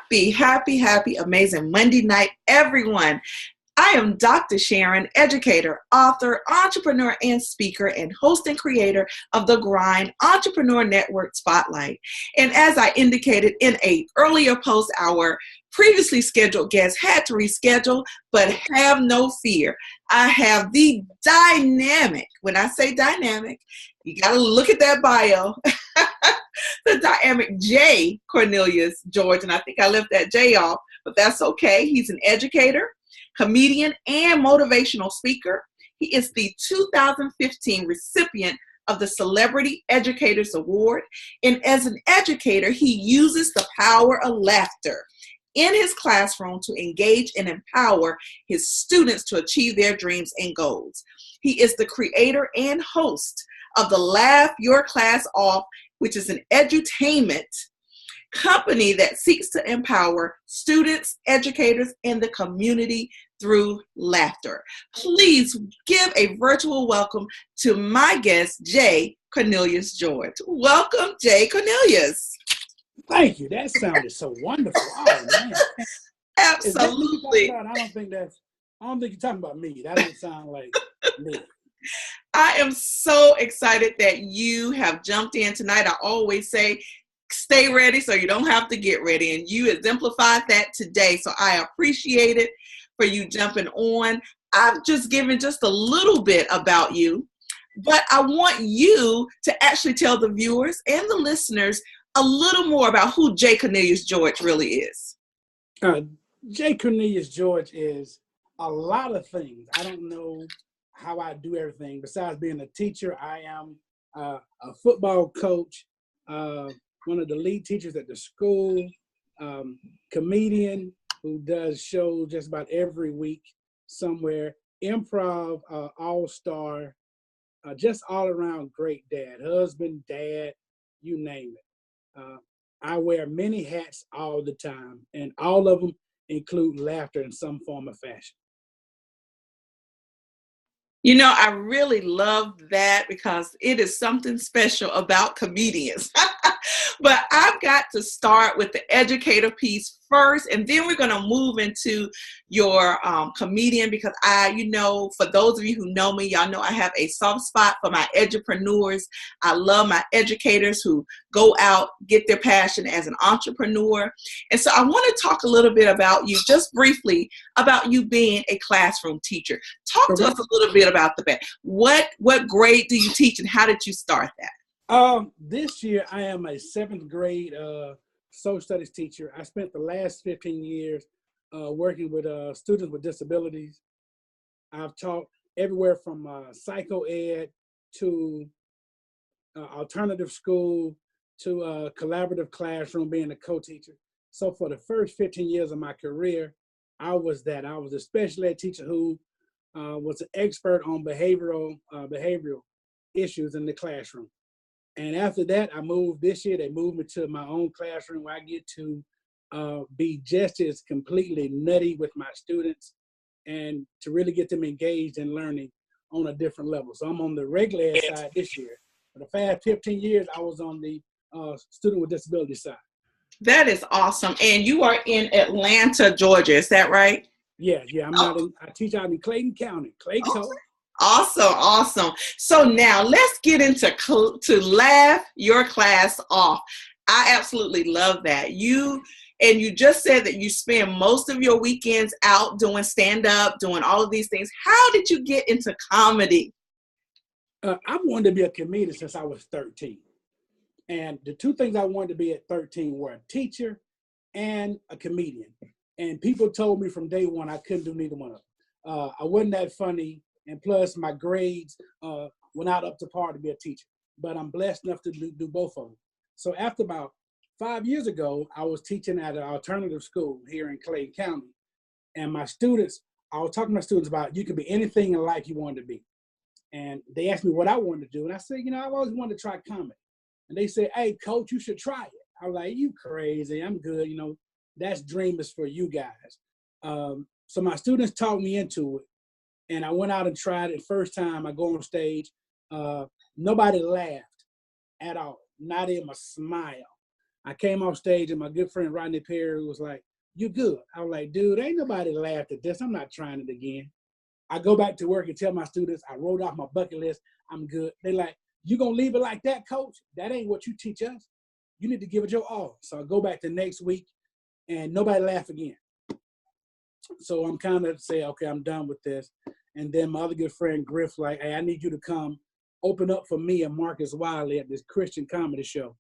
Happy, amazing Monday night, everyone. I am Dr. Sharon, educator, author, entrepreneur, and speaker, and host and creator of the Grind Entrepreneur Network Spotlight. And as I indicated in an earlier post, our previously scheduled guest had to reschedule, but have no fear. I have the dynamic, when I say dynamic, you got to look at that bio, the dynamic J. Cornelius George, and I think I left that J off, but that's okay. He's an educator, comedian, and motivational speaker. He is the 2015 recipient of the Celebrity Educators Award. And as an educator, he uses the power of laughter in his classroom to engage and empower his students to achieve their dreams and goals. He is the creator and host of the Laugh Your Class Off, which is an edutainment company that seeks to empower students, educators, and the community through laughter. Please give a virtual welcome to my guest, J. Cornelius George. Welcome, J. Cornelius. Thank you. That sounded so wonderful. Oh, man. Absolutely. I don't think you're talking about me. That doesn't sound like me. I am so excited that you have jumped in tonight. I always say, stay ready so you don't have to get ready. And you exemplified that today. So I appreciate it for you jumping on. I've just given just a little bit about you, but I want you to actually tell the viewers and the listeners a little more about who J. Cornelius George really is. J. Cornelius George is a lot of things. I don't know how I do everything. Besides being a teacher, I am a football coach, one of the lead teachers at the school, comedian who does shows just about every week somewhere, improv, all-star, just all around great dad, husband, dad, you name it. I wear many hats all the time, and all of them include laughter in some form or fashion. You know, I really love that because it is something special about comedians. But I've got to start with the educator piece first, and then we're going to move into your comedian because for those of you who know me, y'all know I have a soft spot for my edupreneurs. I love my educators who go out, get their passion as an entrepreneur. And so I want to talk a little bit about you, just briefly, about you being a classroom teacher. Talk to us a little bit about what grade do you teach and how did you start that? This year I am a 7th grade social studies teacher. I spent the last 15 years working with students with disabilities. I've taught everywhere from psycho ed to alternative school to collaborative classroom, being a co-teacher. So for the first 15 years of my career, I was a special ed teacher who was an expert on behavioral issues in the classroom. And after that, this year, they moved me to my own classroom where I get to be just as completely nutty with my students and to really get them engaged in learning on a different level. So I'm on the regular ed side this year. For the past 15 years, I was on the student with disability side. That is awesome. And you are in Atlanta, Georgia. Is that right? Yeah. I teach out in Clayton County, Clayton. Awesome. So now let's get into to Laugh Your Class Off. I absolutely love that. You just said that you spend most of your weekends out doing stand-up, doing all of these things. How did you get into comedy? I wanted to be a comedian since I was 13. And the two things I wanted to be at 13 were a teacher and a comedian. And people told me from day one I couldn't do neither one of them. I wasn't that funny. And plus, my grades were not up to par to be a teacher. But I'm blessed enough to do both of them. So after about 5 years ago, I was teaching at an alternative school here in Clayton County. And I was talking to my students about you could be anything in life you wanted to be. And they asked me what I wanted to do. And I said, I've always wanted to try comedy. And they said, hey, coach, you should try it. I was like, you crazy. I'm good. That's dreamers for you guys. So my students talked me into it. And I went out and tried it. First time I go on stage, nobody laughed at all, not even a smile. I came off stage and my good friend Rodney Perry was like, "You good?" I was like, "Dude, ain't nobody laughed at this. I'm not trying it again." I go back to work and tell my students I wrote off my bucket list. I'm good. They like, "You gonna leave it like that, coach? That ain't what you teach us. You need to give it your all." So I go back to next week and nobody laughed again. So I'm kind of say, okay, I'm done with this. And then my other good friend Griff like, "Hey, I need you to come open up for me and Marcus Wiley at this Christian comedy show."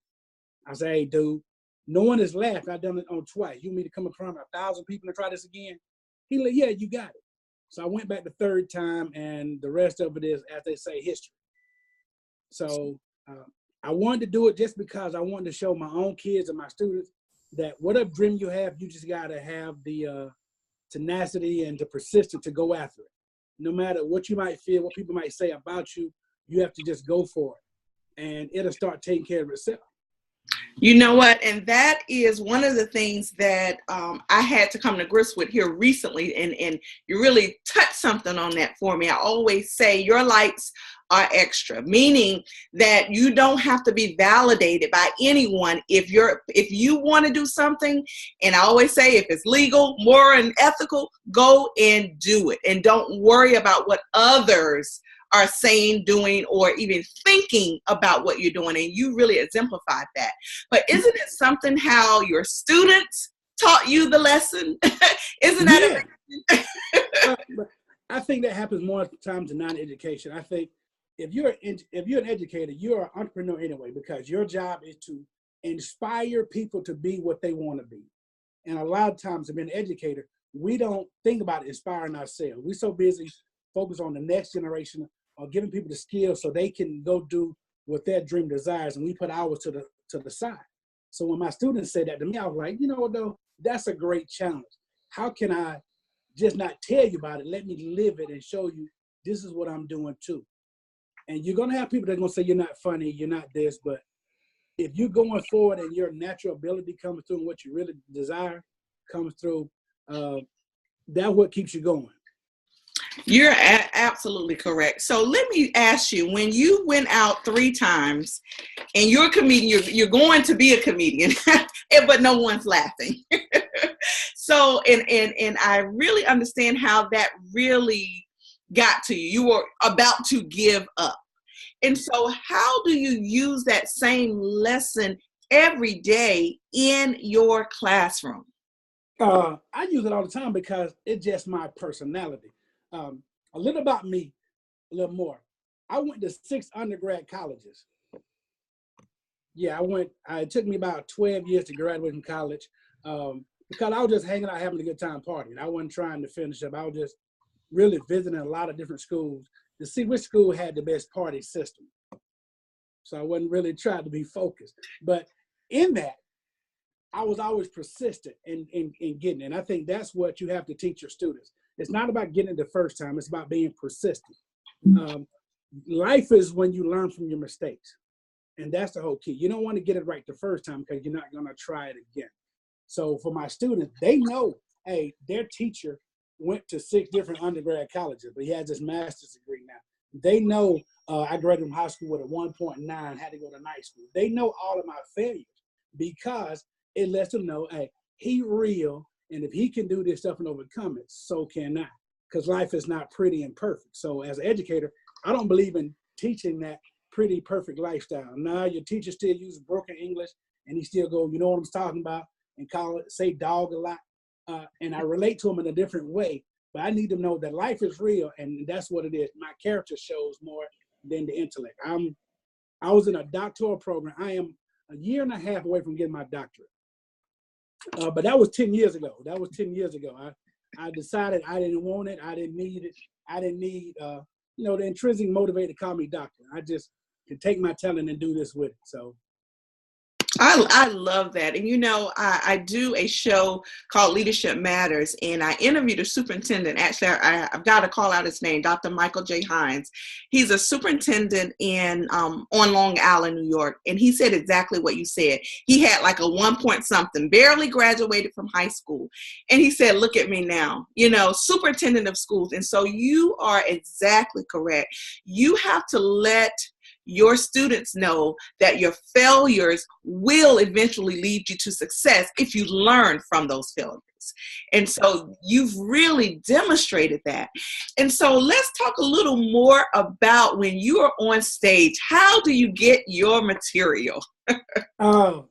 I say, "Hey, dude, no one has laughed. I've done it on twice. You want me to come in front of 1,000 people and try this again?" He like, "Yeah, you got it." So I went back the third time, and the rest of it is, as they say, history. So I wanted to do it just because I wanted to show my own kids and my students that whatever dream you have, you just got to have the tenacity and the persistence to go after it. No matter what you might feel, what people might say about you, you have to just go for it, and it'll start taking care of itself. You know what? And that is one of the things that I had to come to grips with here recently. And you really touched something on that for me. I always say your lights are extra, meaning that you don't have to be validated by anyone if you want to do something. And I always say, if it's legal, moral, and ethical, go and do it. And don't worry about what others are saying, doing, or even thinking about what you're doing. And you really exemplified that. But isn't it something how your students taught you the lesson? Isn't that amazing? I think that happens more times than non-education. I think if you're an educator, you're an entrepreneur anyway, because your job is to inspire people to be what they want to be. And a lot of times, as an educator, we don't think about inspiring ourselves. We're so busy focused on the next generation or giving people the skills so they can go do what their dream desires, and we put ours to the side. So when my students said that to me, I was like, you know, though, that's a great challenge. How can I just not tell you about it? Let me live it and show you this is what I'm doing too. And you're going to have people that are going to say you're not funny, you're not this, but if you're going forward and your natural ability comes through and what you really desire comes through, that's what keeps you going. You're absolutely correct. So let me ask you, when you went out 3 times and you're a comedian, you're going to be a comedian, but no one's laughing. So, and I really understand how that really got to you. You were about to give up. And so how do you use that same lesson every day in your classroom? I use it all the time because it's just my personality. A little about me, a little more. I went to 6 undergrad colleges. Yeah, it took me about 12 years to graduate from college because I was just hanging out, having a good time partying. I wasn't trying to finish up. I was just really visiting a lot of different schools to see which school had the best party system. So I wasn't really trying to be focused. But in that, I was always persistent in getting it. And I think that's what you have to teach your students. It's not about getting it the first time. It's about being persistent. Life is when you learn from your mistakes. And that's the whole key. You don't want to get it right the first time because you're not going to try it again. So for my students, they know, hey, their teacher went to 6 different undergrad colleges, but he has his master's degree now. They know I graduated from high school with a 1.9, had to go to night school. They know all of my failures because it lets them know, hey, he real, and if he can do this stuff and overcome it, so can I. Because life is not pretty and perfect. So as an educator, I don't believe in teaching that pretty, perfect lifestyle. Now your teacher still uses broken English, and he still go, you know what I'm talking about, and say dog a lot. And I relate to him in a different way, but I need to know that life is real, and that's what it is. My character shows more than the intellect. I was in a doctoral program. I am a year and a half away from getting my doctorate. But that was 10 years ago. I decided I didn't want it. I didn't need it. I didn't need, the intrinsic motivator to call me doctor. I just could take my talent and do this with it. So I love that. And, I do a show called Leadership Matters, and I interviewed a superintendent. Actually, I've got to call out his name, Dr. Michael J. Hines. He's a superintendent on Long Island, New York. And he said exactly what you said. He had like a 1 point something, barely graduated from high school. And he said, look at me now, superintendent of schools. And so you are exactly correct. You have to let your students know that your failures will eventually lead you to success if you learn from those failures. And so you've really demonstrated that. And so let's talk a little more about when you are on stage. How do you get your material? I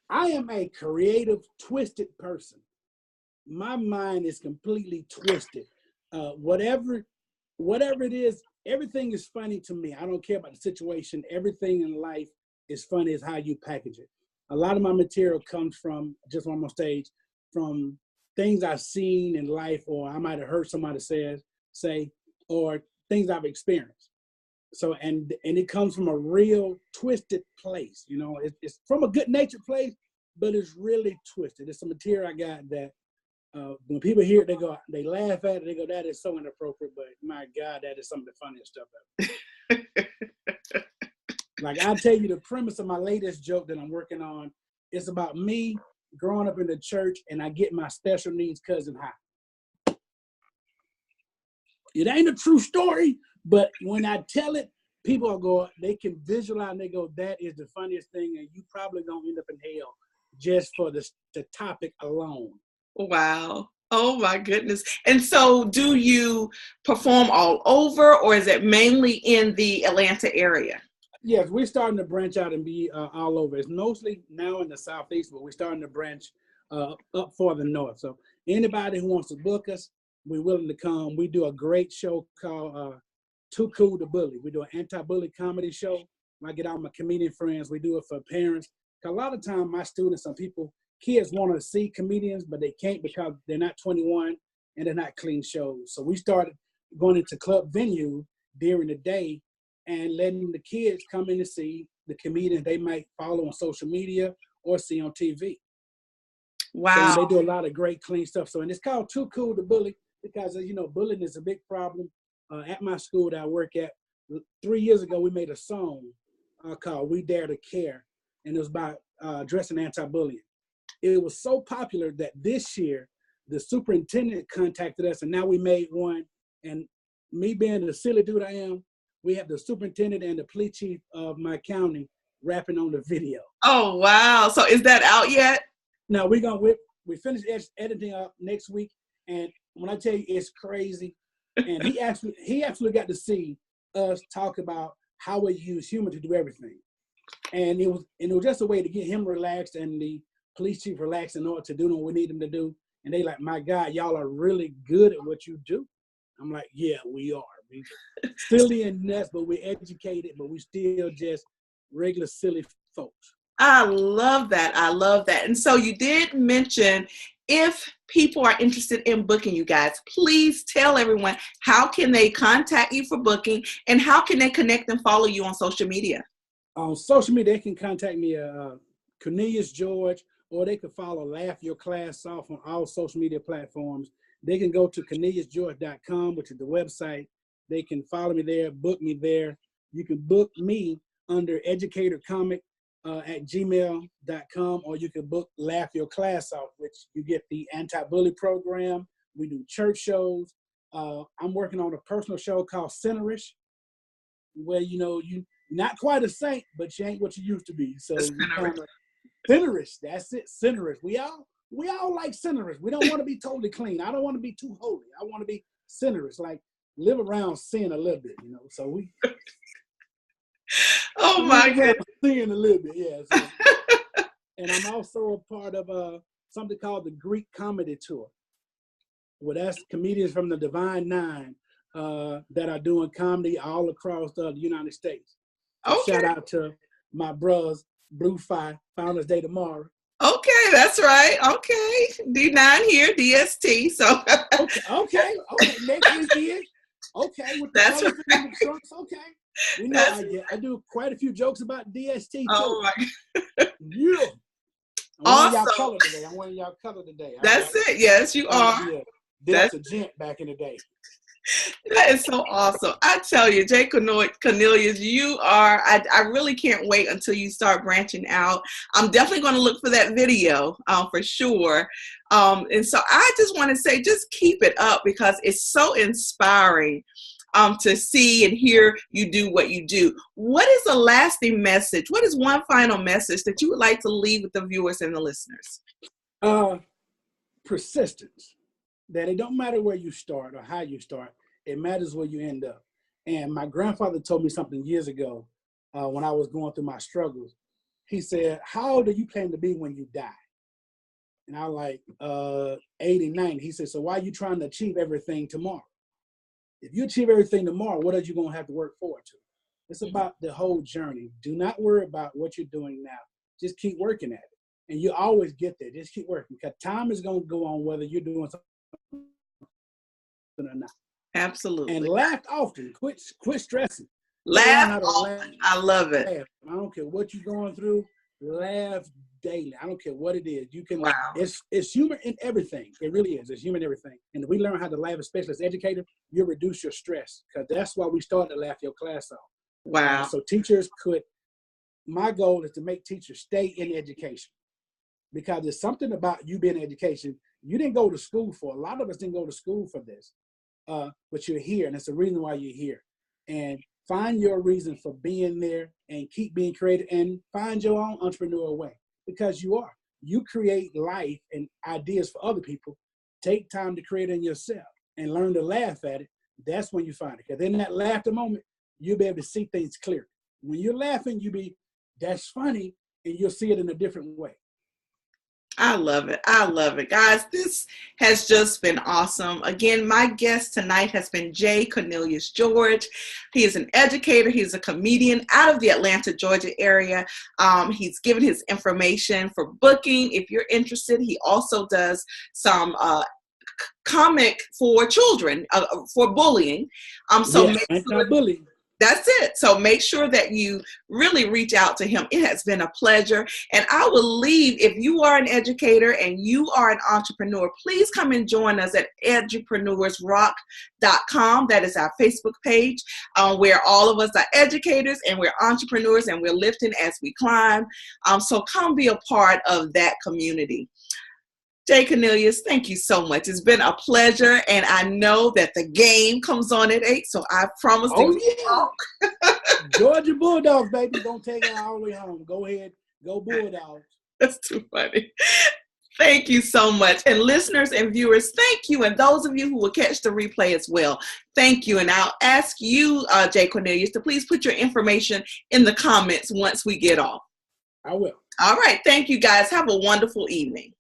am a creative, twisted person. My mind is completely twisted. Whatever it is, everything is funny to me. I don't care about the situation. Everything in life is funny is how you package it. A lot of my material comes from, just when I'm on stage, from things I've seen in life, or I might have heard somebody say, or things I've experienced. So, and it comes from a real twisted place. You know, it's from a good natured place, but it's really twisted. It's a material I got that when people hear it, they laugh at it, they go, that is so inappropriate, but my God, that is some of the funniest stuff ever. Like, I'll tell you the premise of my latest joke that I'm working on. It's about me growing up in the church, and I get my special needs cousin high. It ain't a true story, but when I tell it, people go, they can visualize, and they go, that is the funniest thing, and you probably gonna end up in hell just for the topic alone. Wow. Oh my goodness. And so do you perform all over, or is it mainly in the Atlanta area? Yes, we're starting to branch out and be all over. It's mostly now in the Southeast, but we're starting to branch up for the North. So anybody who wants to book us, we're willing to come. We do a great show called Too Cool to Bully. We do an anti-bully comedy show. I get all my comedian friends. We do it for parents. A lot of time, my students, kids want to see comedians, but they can't because they're not 21 and they're not clean shows. So we started going into club venues during the day and letting the kids come in to see the comedians they might follow on social media or see on TV. Wow. So they do a lot of great clean stuff. So, and it's called Too Cool to Bully because, you know, bullying is a big problem. At my school that I work at, 3 years ago, we made a song called We Dare to Care, and it was about addressing anti-bullying. It was so popular that this year, the superintendent contacted us, and now we made one. And me being the silly dude I am, we have the superintendent and the police chief of my county rapping on the video. Oh, wow. So is that out yet? No, we finished editing up next week. And when I tell you it's crazy, and he actually got to see us talk about how we use humor to do everything. And it was just a way to get him relaxed and the police chief relaxed in order to do what we need him to do. And they like, my God, y'all are really good at what you do. I'm like, yeah, we are. We silly and nuts, but we're educated, but we still just regular silly folks. I love that. I love that. And so you did mention, if people are interested in booking you guys, please tell everyone, how can they contact you for booking, and how can they connect and follow you on social media? On social media, they can contact me, Cornelius George, or they can follow Laugh Your Class Off on all social media platforms. They can go to CorneliusGeorge.com, which is the website. They can follow me there, book me there. You can book me under educatorcomic at gmail.com, or you can book Laugh Your Class Off, which you get the anti-bully program. We do church shows. I'm working on a personal show called Sinnerish, where, you know, you not quite a saint, but you ain't what you used to be. So Sinnerish, that's it, Sinnerish. We all like Sinnerish. We don't want to be totally clean. I don't want to be too holy. I want to be Sinnerish, like live around sin a little bit, you know. So we oh my goodness, sin a little bit, yeah. So, and I'm also a part of something called the Greek Comedy Tour. Well, that's comedians from the Divine Nine that are doing comedy all across the United States. So okay. Shout out to my bros, Blue Fi, Founders Day tomorrow. Okay, that's right. Okay, D9 here, DST. So okay. Next week is okay. With the that's right. The trunks, okay. You know, I do quite a few jokes about DST too. Oh my. Yeah. I'm wearing y'all color today. That's it. Yes, you are. Yeah. That's a gent back in the day. That is so awesome. I tell you, Jay Cornelius, you are, I really can't wait until you start branching out. I'm definitely going to look for that video for sure. And so I just want to say, just keep it up because it's so inspiring. to see and hear you do what you do. What is a lasting message? What is one final message that you would like to leave with the viewers and the listeners? Persistence. That it don't matter where you start or how you start. It matters where you end up. And my grandfather told me something years ago when I was going through my struggles. He said, how old do you plan to be when you die? And I was like, 80, 90. He said, so why are you trying to achieve everything tomorrow? If you achieve everything tomorrow, what are you going to have to work forward to? It's about the whole journey. Do not worry about what you're doing now. Just keep working at it. And you always get there. Just keep working. Because time is going to go on whether you're doing something or not. Absolutely. And laugh often. Quit stressing. Laugh often. I love it. Laugh. I don't care what you're going through. Laugh daily. I don't care what it is. You can. Wow. It's humor in everything. It really is. It's humor in everything. And if we learn how to laugh, especially as educators, you'll reduce your stress. Because that's why we started to laugh your class off. Wow. So teachers could. My goal is to make teachers stay in education. Because there's something about you being in education you didn't go to school for. A lot of us didn't go to school for this. But you're here, and it's the reason why you're here. And find your reason for being there and keep being creative and find your own entrepreneurial way because you are. You create life and ideas for other people. Take time to create in yourself and learn to laugh at it. That's when you find it. Because in that laughter moment, you'll be able to see things clear. When you're laughing, that's funny, and you'll see it in a different way. I love it. I love it. Guys, this has just been awesome. Again, my guest tonight has been Cornelius George. He is an educator. He's a comedian out of the Atlanta, Georgia area. He's given his information for booking. If you're interested, he also does some comic for children, for bullying. Anti-bullying. That's it. So make sure that you really reach out to him. It has been a pleasure. And I will leave, if you are an educator and you are an entrepreneur, please come and join us at edupreneursrock.com. That is our Facebook page where all of us are educators and we're entrepreneurs and we're lifting as we climb. So come be a part of that community. Cornelius, thank you so much. It's been a pleasure, and I know that the game comes on at 8, so I promise Georgia Bulldogs, baby. Don't take it all the way home. Go ahead. Go Bulldogs. That's too funny. Thank you so much. And listeners and viewers, thank you. And those of you who will catch the replay as well, thank you. And I'll ask you, Cornelius, to please put your information in the comments once we get off. I will. All right. Thank you, guys. Have a wonderful evening.